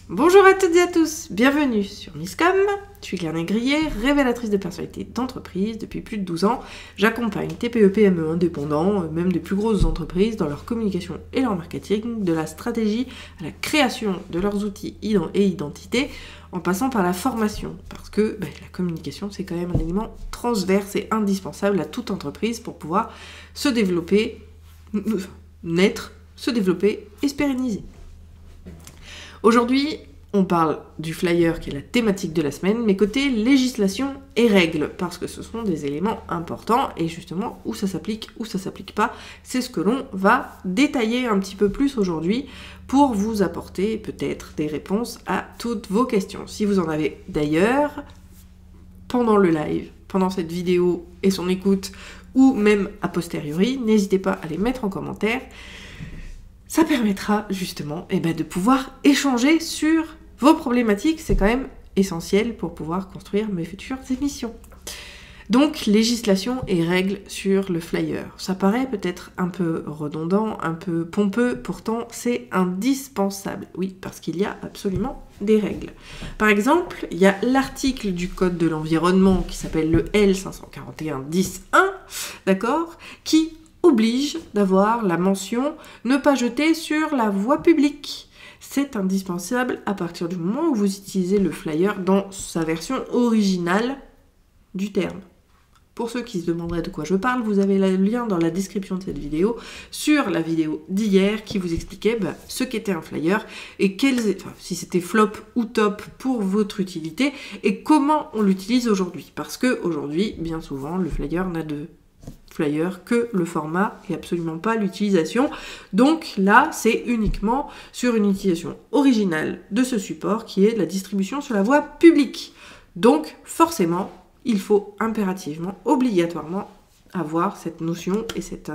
Bonjour à toutes et à tous, bienvenue sur Misscom. Je suis Claire Négrier, révélatrice de personnalité d'entreprise depuis plus de 12 ans. J'accompagne TPE, PME, indépendants, même des plus grosses entreprises dans leur communication et leur marketing, de la stratégie à la création de leurs outils et identité, en passant par la formation. Parce que la communication, c'est quand même un élément transverse et indispensable à toute entreprise pour pouvoir se développer, naître, se développer et se pérenniser. Aujourd'hui, on parle du flyer qui est la thématique de la semaine, mais côté législation et règles, parce que ce sont des éléments importants, et justement, où ça s'applique pas, c'est ce que l'on va détailler un petit peu plus aujourd'hui pour vous apporter peut-être des réponses à toutes vos questions. Si vous en avez d'ailleurs, pendant le live, pendant cette vidéo et son écoute, ou même a posteriori, n'hésitez pas à les mettre en commentaire. Ça permettra justement de pouvoir échanger sur vos problématiques. C'est quand même essentiel pour pouvoir construire mes futures émissions. Donc, législation et règles sur le flyer. Ça paraît peut-être un peu redondant, un peu pompeux, pourtant c'est indispensable. Oui, parce qu'il y a absolument des règles. Par exemple, il y a l'article du Code de l'environnement qui s'appelle le L541-10-1, d'accord, qui oblige d'avoir la mention « Ne pas jeter sur la voie publique ». C'est indispensable à partir du moment où vous utilisez le flyer dans sa version originale du terme. Pour ceux qui se demanderaient de quoi je parle, vous avez le lien dans la description de cette vidéo sur la vidéo d'hier qui vous expliquait ce qu'était un flyer et si c'était flop ou top pour votre utilité et comment on l'utilise aujourd'hui. Parce que aujourd'hui, bien souvent, le flyer n'a de flyer que le format et absolument pas l'utilisation. Donc là, c'est uniquement sur une utilisation originale de ce support qui est la distribution sur la voie publique. Donc forcément, il faut impérativement, obligatoirement avoir cette notion et cette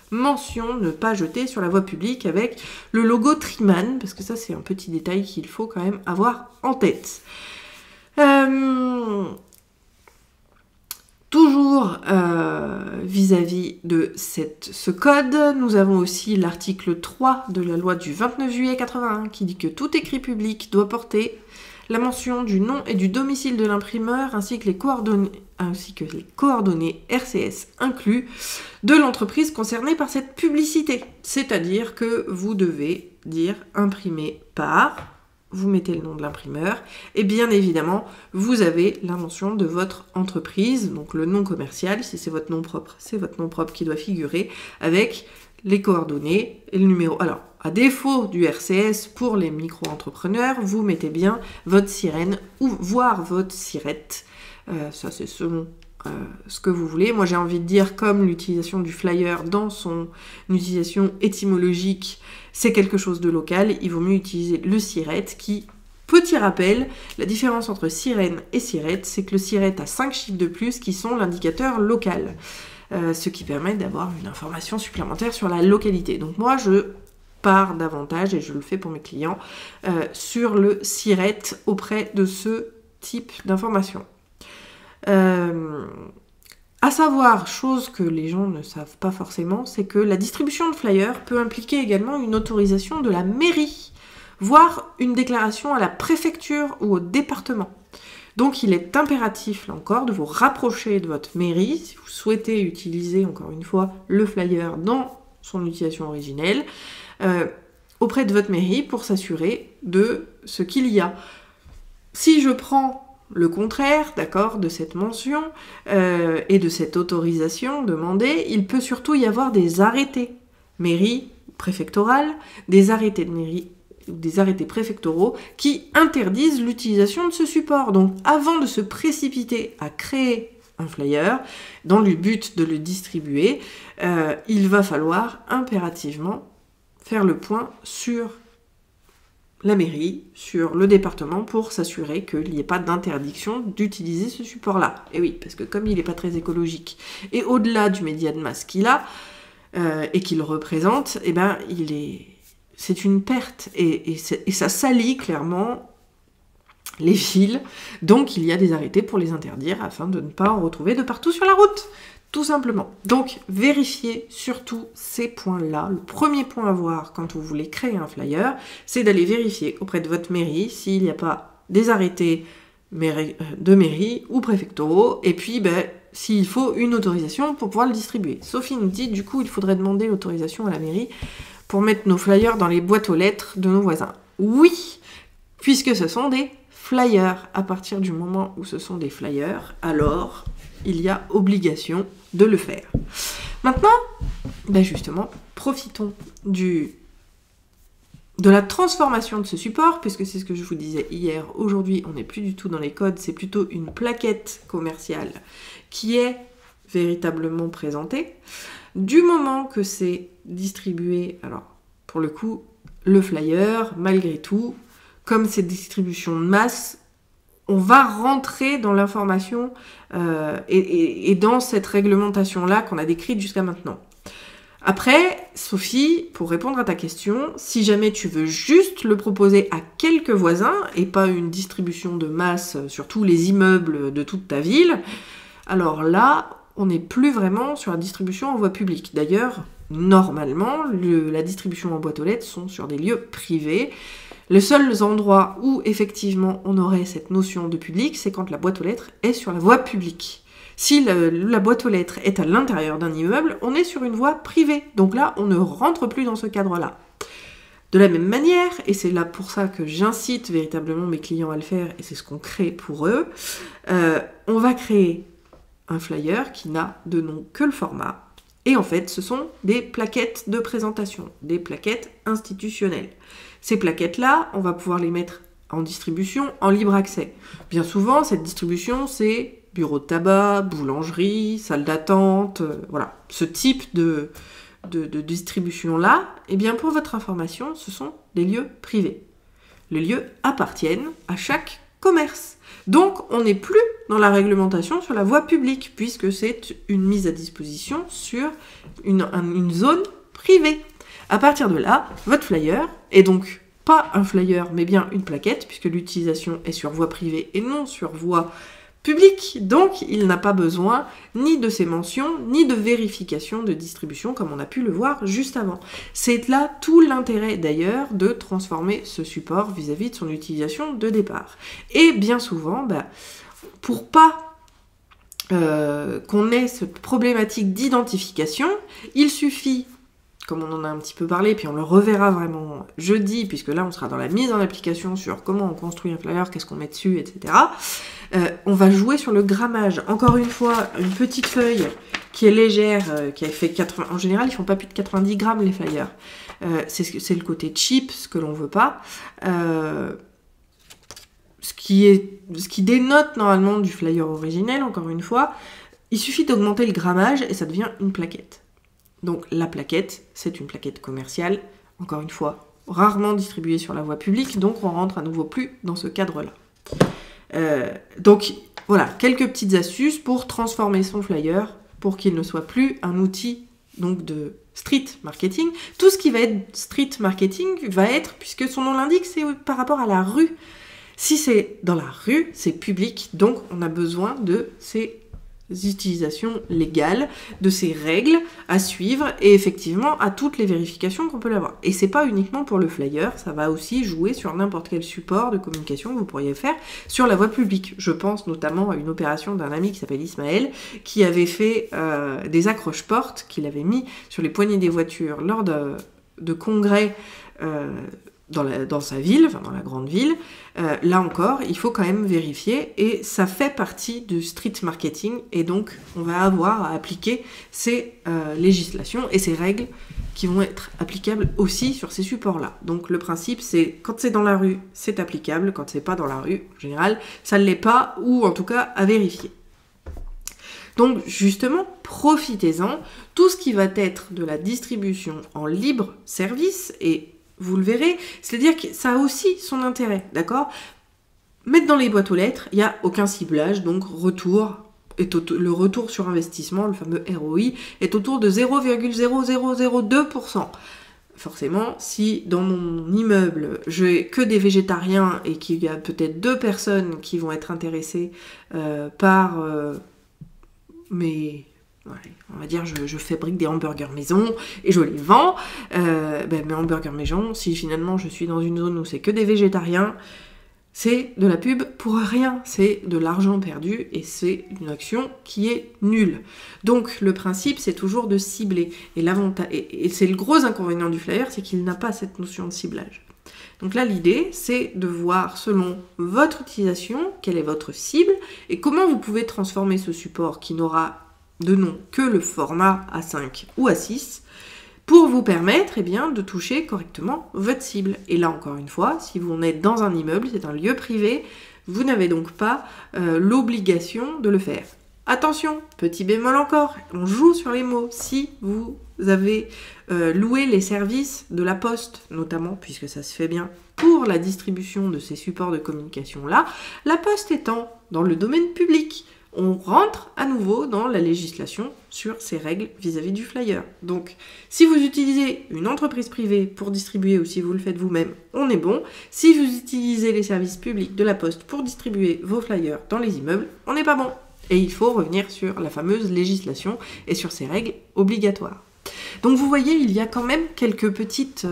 mention ne pas jeter sur la voie publique avec le logo Triman, parce que ça c'est un petit détail qu'il faut quand même avoir en tête. Toujours vis-à-vis de ce code, nous avons aussi l'article 3 de la loi du 29 juillet 81 qui dit que tout écrit public doit porter la mention du nom et du domicile de l'imprimeur ainsi que les coordonnées RCS inclus de l'entreprise concernée par cette publicité. C'est-à-dire que vous devez dire imprimé par, vous mettez le nom de l'imprimeur, et bien évidemment, vous avez la mention de votre entreprise, donc le nom commercial, si c'est votre nom propre, c'est votre nom propre qui doit figurer, avec les coordonnées et le numéro. Alors, à défaut du RCS, pour les micro-entrepreneurs, vous mettez bien votre sirène, ou voire votre sirette, ça c'est selon ce que vous voulez. Moi j'ai envie de dire, comme l'utilisation du flyer dans son utilisation étymologique, c'est quelque chose de local, il vaut mieux utiliser le sirette qui, petit rappel, la différence entre sirène et sirette, c'est que le sirette a 5 chiffres de plus qui sont l'indicateur local, ce qui permet d'avoir une information supplémentaire sur la localité. Donc moi je pars davantage, et je le fais pour mes clients, sur le sirette auprès de ce type d'information. À savoir, chose que les gens ne savent pas forcément, c'est que la distribution de flyers peut impliquer également une autorisation de la mairie, voire une déclaration à la préfecture ou au département. Donc il est impératif, là encore, de vous rapprocher de votre mairie, si vous souhaitez utiliser, encore une fois, le flyer dans son utilisation originelle, auprès de votre mairie pour s'assurer de ce qu'il y a. Si je prends le contraire, d'accord, de cette mention et de cette autorisation demandée, il peut surtout y avoir des arrêtés mairie préfectorale, des arrêtés de mairie ou des arrêtés préfectoraux qui interdisent l'utilisation de ce support. Donc avant de se précipiter à créer un flyer, dans le but de le distribuer, il va falloir impérativement faire le point sur la mairie, sur le département, pour s'assurer qu'il n'y ait pas d'interdiction d'utiliser ce support-là. Et oui, parce que comme il n'est pas très écologique, et au-delà du média de masse qu'il a, et qu'il représente, c'est une perte, et ça salit clairement les villes, donc il y a des arrêtés pour les interdire, afin de ne pas en retrouver de partout sur la route. tout simplement. Donc, vérifiez surtout ces points-là. Le premier point à voir quand vous voulez créer un flyer, c'est d'aller vérifier auprès de votre mairie s'il n'y a pas des arrêtés de mairie ou préfectoraux, et puis s'il faut une autorisation pour pouvoir le distribuer. Sophie nous dit, du coup, il faudrait demander l'autorisation à la mairie pour mettre nos flyers dans les boîtes aux lettres de nos voisins. Oui, puisque ce sont des flyers. À partir du moment où ce sont des flyers, alors il y a obligation de le faire. Maintenant, justement, profitons de la transformation de ce support, puisque c'est ce que je vous disais hier. Aujourd'hui, on n'est plus du tout dans les codes, c'est plutôt une plaquette commerciale qui est véritablement présentée. Du moment que c'est distribué, alors pour le coup, le flyer, malgré tout, comme c'est distribution de masse, on va rentrer dans l'information et dans cette réglementation-là qu'on a décrite jusqu'à maintenant. Après, Sophie, pour répondre à ta question, si jamais tu veux juste le proposer à quelques voisins et pas une distribution de masse sur tous les immeubles de toute ta ville, alors là, on n'est plus vraiment sur la distribution en voie publique. D'ailleurs, normalement, la distribution en boîte aux lettres sont sur des lieux privés. Les seuls endroits où, effectivement, on aurait cette notion de public, c'est quand la boîte aux lettres est sur la voie publique. Si la boîte aux lettres est à l'intérieur d'un immeuble, on est sur une voie privée. Donc là, on ne rentre plus dans ce cadre-là. De la même manière, et c'est là pour ça que j'incite véritablement mes clients à le faire, et c'est ce qu'on crée pour eux, on va créer un flyer qui n'a de nom que le format. Et en fait, ce sont des plaquettes de présentation, des plaquettes institutionnelles. Ces plaquettes-là, on va pouvoir les mettre en distribution, en libre accès. Bien souvent, cette distribution, c'est bureau de tabac, boulangerie, salle d'attente, voilà. Ce type de distribution-là, eh bien, pour votre information, ce sont des lieux privés. Les lieux appartiennent à chaque commerce. Donc, on n'est plus dans la réglementation sur la voie publique, puisque c'est une mise à disposition sur une zone privée. À partir de là, votre flyer est donc pas un flyer, mais bien une plaquette, puisque l'utilisation est sur voie privée et non sur voie publique. Donc, il n'a pas besoin ni de ces mentions, ni de vérification de distribution, comme on a pu le voir juste avant. C'est là tout l'intérêt, d'ailleurs, de transformer ce support vis-à-vis de son utilisation de départ. Et bien souvent, pour pas qu'on ait cette problématique d'identification, il suffit, comme on en a un petit peu parlé, puis on le reverra vraiment jeudi, puisque là on sera dans la mise en application sur comment on construit un flyer, qu'est-ce qu'on met dessus, etc. On va jouer sur le grammage. Encore une fois, une petite feuille qui est légère, qui a fait 80... En général, ils font pas plus de 90 grammes les flyers. C'est le côté cheap, ce que l'on veut pas. Ce qui dénote normalement du flyer originel, encore une fois, il suffit d'augmenter le grammage et ça devient une plaquette. Donc la plaquette, c'est une plaquette commerciale, encore une fois, rarement distribuée sur la voie publique, donc on rentre à nouveau plus dans ce cadre-là. Donc voilà, quelques petites astuces pour transformer son flyer pour qu'il ne soit plus un outil donc de street marketing. Tout ce qui va être street marketing va être, puisque son nom l'indique, c'est par rapport à la rue. Si c'est dans la rue, c'est public, donc on a besoin de ces utilisations légales, de ces règles à suivre et effectivement à toutes les vérifications qu'on peut avoir. Et c'est pas uniquement pour le flyer, ça va aussi jouer sur n'importe quel support de communication que vous pourriez faire sur la voie publique. Je pense notamment à une opération d'un ami qui s'appelle Ismaël, qui avait fait des accroche-portes qu'il avait mis sur les poignées des voitures lors de congrès dans sa ville, enfin dans la grande ville. Là encore, il faut quand même vérifier et ça fait partie du street marketing et donc on va avoir à appliquer ces législations et ces règles qui vont être applicables aussi sur ces supports-là. Donc le principe, c'est quand c'est dans la rue, c'est applicable, quand c'est pas dans la rue, en général, ça ne l'est pas ou en tout cas à vérifier. Donc justement, profitez-en. Tout ce qui va être de la distribution en libre service et vous le verrez, c'est-à-dire que ça a aussi son intérêt, d'accord ? Mettre dans les boîtes aux lettres, il n'y a aucun ciblage, donc le retour sur investissement, le fameux ROI, est autour de 0,0002%. Forcément, si dans mon immeuble, j'ai que des végétariens et qu'il y a peut-être 2 personnes qui vont être intéressées par mes Ouais, on va dire je fabrique des hamburgers maison et je les vends. Mes hamburgers maison, si finalement je suis dans une zone où c'est que des végétariens, c'est de la pub pour rien, c'est de l'argent perdu et c'est une action qui est nulle. Donc le principe c'est toujours de cibler. Et l'avantage, et c'est le gros inconvénient du flyer, c'est qu'il n'a pas cette notion de ciblage. Donc là l'idée c'est de voir selon votre utilisation, quelle est votre cible et comment vous pouvez transformer ce support qui n'aura de nom que le format A5 ou A6 pour vous permettre de toucher correctement votre cible. Et là encore une fois, si vous êtes dans un immeuble, c'est un lieu privé, vous n'avez donc pas l'obligation de le faire. Attention, petit bémol encore, on joue sur les mots. Si vous avez loué les services de la Poste, notamment, puisque ça se fait bien, pour la distribution de ces supports de communication-là, la Poste étant dans le domaine public, on rentre à nouveau dans la législation sur ces règles vis-à-vis du flyer. Donc, si vous utilisez une entreprise privée pour distribuer ou si vous le faites vous-même, on est bon. Si vous utilisez les services publics de la Poste pour distribuer vos flyers dans les immeubles, on n'est pas bon. Et il faut revenir sur la fameuse législation et sur ces règles obligatoires. Donc, vous voyez, il y a quand même quelques petites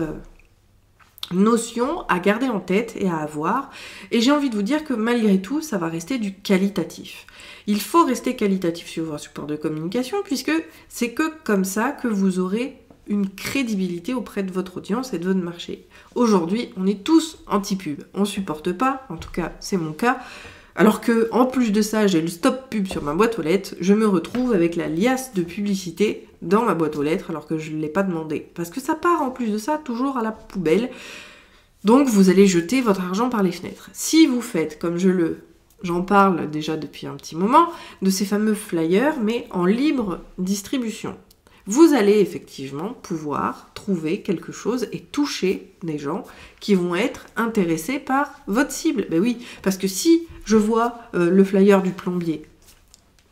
notions à garder en tête et à avoir. Et j'ai envie de vous dire que malgré tout, ça va rester du qualitatif. Il faut rester qualitatif sur vos supports de communication puisque c'est que comme ça que vous aurez une crédibilité auprès de votre audience et de votre marché. Aujourd'hui, on est tous anti-pub. On supporte pas, en tout cas c'est mon cas, alors que en plus de ça, j'ai le stop pub sur ma boîte aux lettres, je me retrouve avec la liasse de publicité dans ma boîte aux lettres alors que je ne l'ai pas demandé. Parce que ça part en plus de ça toujours à la poubelle. Donc vous allez jeter votre argent par les fenêtres. Si vous faites comme j'en parle déjà depuis un petit moment, de ces fameux flyers, mais en libre distribution. Vous allez effectivement pouvoir trouver quelque chose et toucher des gens qui vont être intéressés par votre cible. Ben oui, parce que si je vois le flyer du plombier,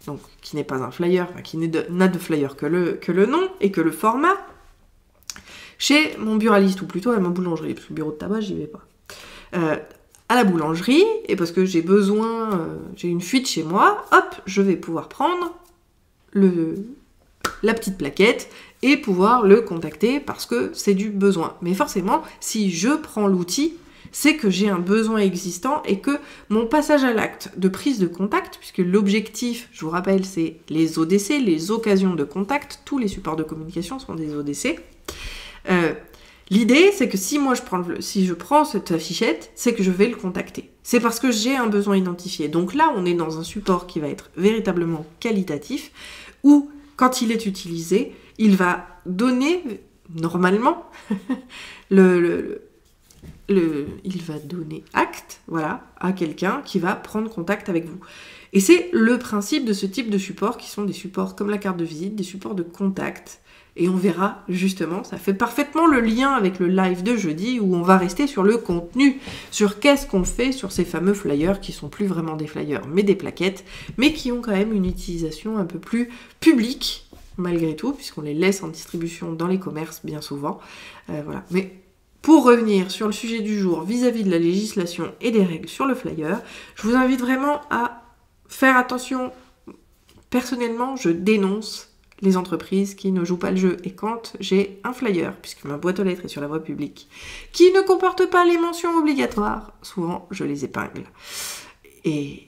donc qui n'est pas un flyer, qui n'a de flyer que le nom et que le format, chez mon buraliste, ou plutôt à ma boulangerie, parce que le bureau de tabac, j'y vais pas. À la boulangerie, et parce que j'ai une fuite chez moi, hop, je vais pouvoir prendre la petite plaquette et pouvoir le contacter parce que c'est du besoin. Mais forcément, si je prends l'outil, c'est que j'ai un besoin existant et que mon passage à l'acte de prise de contact, puisque l'objectif, je vous rappelle, c'est les ODC, les occasions de contact, tous les supports de communication sont des ODC. L'idée, c'est que si je prends cette affichette, c'est que je vais le contacter. C'est parce que j'ai un besoin identifié. Donc là, on est dans un support qui va être véritablement qualitatif, où, quand il est utilisé, il va donner, normalement, il va donner acte, voilà, à quelqu'un qui va prendre contact avec vous. Et c'est le principe de ce type de support, qui sont des supports comme la carte de visite, des supports de contact. Et on verra justement, ça fait parfaitement le lien avec le live de jeudi où on va rester sur le contenu, sur qu'est-ce qu'on fait sur ces fameux flyers qui sont plus vraiment des flyers mais des plaquettes, mais qui ont quand même une utilisation un peu plus publique malgré tout, puisqu'on les laisse en distribution dans les commerces bien souvent. Voilà. Mais pour revenir sur le sujet du jour vis-à-vis de la législation et des règles sur le flyer, je vous invite vraiment à faire attention. Personnellement, je dénonce les entreprises qui ne jouent pas le jeu. Et quand j'ai un flyer, puisque ma boîte aux lettres est sur la voie publique, qui ne comporte pas les mentions obligatoires, souvent je les épingle. Et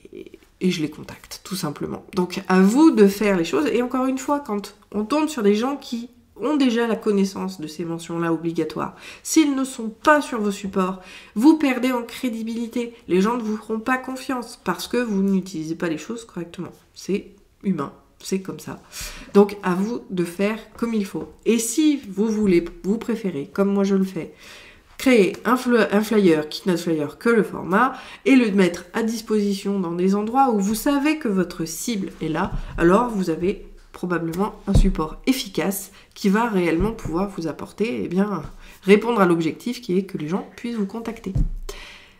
je les contacte, tout simplement. Donc à vous de faire les choses. Et encore une fois, quand on tombe sur des gens qui ont déjà la connaissance de ces mentions-là obligatoires, s'ils ne sont pas sur vos supports, vous perdez en crédibilité. Les gens ne vous feront pas confiance parce que vous n'utilisez pas les choses correctement. C'est humain. C'est comme ça. Donc, à vous de faire comme il faut. Et si vous préférez, comme moi je le fais, créer un flyer qui n'a de flyer que le format et le mettre à disposition dans des endroits où vous savez que votre cible est là, alors vous avez probablement un support efficace qui va réellement pouvoir vous apporter, répondre à l'objectif qui est que les gens puissent vous contacter.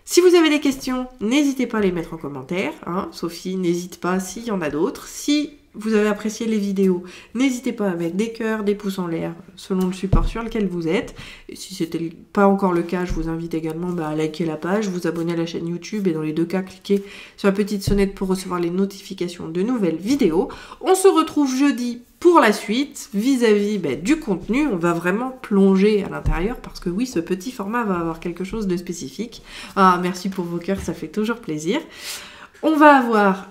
Si vous avez des questions, n'hésitez pas à les mettre en commentaire. Sophie, n'hésite pas s'il y en a d'autres. Si vous avez apprécié les vidéos, n'hésitez pas à mettre des cœurs, des pouces en l'air, selon le support sur lequel vous êtes. Et si c'était pas encore le cas, je vous invite également à liker la page, vous abonner à la chaîne YouTube et dans les deux cas, cliquez sur la petite sonnette pour recevoir les notifications de nouvelles vidéos. On se retrouve jeudi pour la suite, vis-à-vis du contenu. On va vraiment plonger à l'intérieur parce que oui, ce petit format va avoir quelque chose de spécifique. Ah, merci pour vos cœurs, ça fait toujours plaisir. On va avoir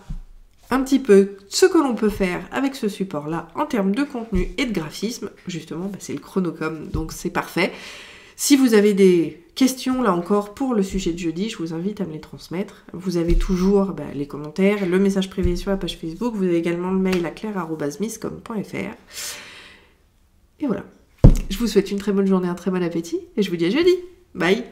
un petit peu ce que l'on peut faire avec ce support-là en termes de contenu et de graphisme. Justement, c'est le Chronocom, donc c'est parfait. Si vous avez des questions, là encore, pour le sujet de jeudi, je vous invite à me les transmettre. Vous avez toujours les commentaires, le message privé sur la page Facebook. Vous avez également le mail à claire@miscom.fr. Et voilà. Je vous souhaite une très bonne journée, un très bon appétit, et je vous dis à jeudi. Bye!